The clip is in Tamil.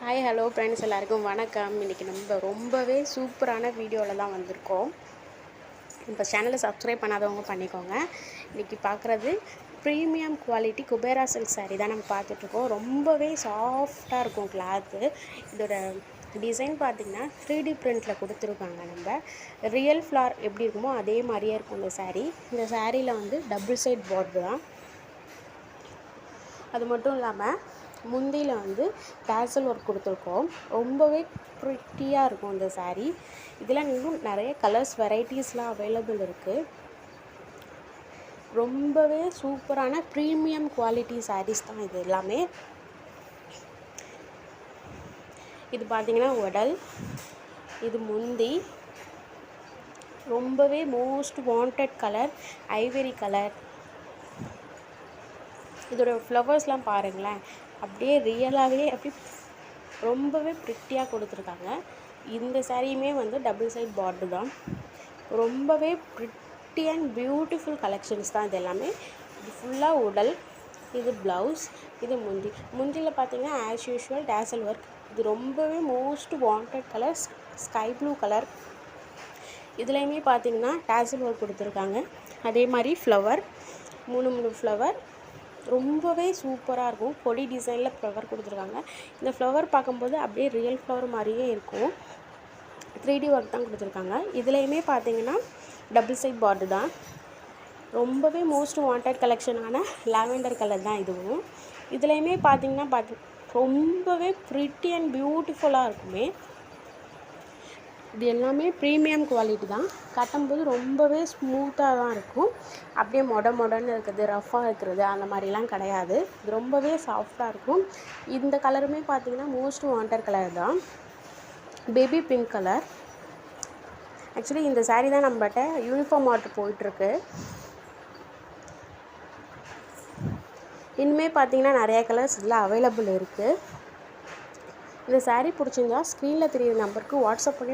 ஹாய் ஹலோ ஃப்ரெண்ட்ஸ், எல்லாருக்கும் வணக்கம். இன்றைக்கி நம்ம ரொம்பவே சூப்பரான வீடியோவில் தான் வந்திருக்கோம். இப்போ சேனலை சப்ஸ்கிரைப் பண்ணாதவங்க பண்ணிக்கோங்க. இன்றைக்கி பார்க்குறது premium quality Kubera silk sari தான் நம்ம பார்த்துட்ருக்கோம். ரொம்பவே சாஃப்டாக இருக்கும் கிளாத்து. இதோட டிசைன் பார்த்திங்கன்னா 3D பிரிண்டில் கொடுத்துருக்காங்க. நம்ம ரியல் ஃப்ளார் எப்படி இருக்குமோ அதே மாதிரியே இருக்கும் இந்த சாரீ. இந்த சாரியில் வந்து டபுள் சைட் பார்டர் தான். அது மட்டும் இல்லாமல் முந்தியில் வந்து டேசல் ஒர்க் கொடுத்துருக்கோம். ரொம்பவே ப்ரிட்டியாக இருக்கும் இந்த சாரீ. இதில் இன்னும் நிறைய கலர்ஸ் வெரைட்டிஸ்லாம் அவைலபிள் இருக்குது. ரொம்பவே சூப்பரான ப்ரீமியம் குவாலிட்டி சாரீஸ் தான் இது எல்லாமே. இது பார்த்திங்கன்னா உடல், இது முந்தி. ரொம்பவே most wanted colour Ivory colour. இதோட ஃப்ளவர்ஸ்லாம் பாருங்களேன், அப்படியே ரியலாகவே அப்படி ரொம்பவே ப்ரிட்டியாக கொடுத்துருக்காங்க. இந்த சாரியுமே வந்து டபுள் சைட் பார்டர் தான். ரொம்பவே ப்ரிட்டி அண்ட் பியூட்டிஃபுல் கலெக்ஷன்ஸ் தான் இது எல்லாமே. இது ஃபுல்லாக உடல், இது ப்ளவுஸ், இது முந்தியில் பார்த்திங்கன்னா ஆஸ் யூஷுவல் டேசல் ஒர்க். இது ரொம்பவே most wanted colour sky blue colour. இதுலேயுமே பார்த்திங்கன்னா டேசல் ஒர்க் கொடுத்துருக்காங்க. அதே மாதிரி ஃப்ளவர், மூணு ஃப்ளவர் ரொம்பவே சூப்பராக இருக்கும். கொடி டிசைனில் ஃப்ளவர் கொடுத்துருக்காங்க. இந்த ஃப்ளவர் பார்க்கும்போது அப்படியே ரியல் ஃப்ளவர் மாதிரியே இருக்கும். 3D ஒர்க் தான் கொடுத்துருக்காங்க. இதுலேயுமே பார்த்தீங்கன்னா டபுள் சைட் பார்டர் தான். ரொம்பவே மோஸ்ட் வாண்டட் கலெக்ஷனான லாவெண்டர் கலர் தான் இதுவும். இதுலேயுமே பார்த்தீங்கன்னா ரொம்பவே ப்ரிட்டி அண்ட் பியூட்டிஃபுல்லாக இருக்குமே. இது எல்லாமே ப்ரீமியம் குவாலிட்டி தான். கட்டும்போது ரொம்பவே ஸ்மூத்தாக தான் இருக்கும். அப்படியே மொடன்னு இருக்கிறது, ரஃப்பாக இருக்கிறது அந்த மாதிரிலாம் கிடையாது. இது ரொம்பவே சாஃப்டாக இருக்கும். இந்த கலருமே பார்த்திங்கன்னா மோஸ்ட் வாண்டட் கலர் தான், பேபி பிங்க் கலர். ஆக்சுவலி இந்த சாரீ தான் நம்மகிட்ட யூனிஃபார்ம் ஆர்டர் போயிட்டுருக்கு. இனிமேல் பார்த்திங்கன்னா நிறையா கலர்ஸ் இதில் அவைலபிள் இருக்குது. இந்த சாரீ பிடிச்சிருந்தா ஸ்க்ரீனில் தெரியுற நம்பருக்கு வாட்ஸ்அப் பண்ணி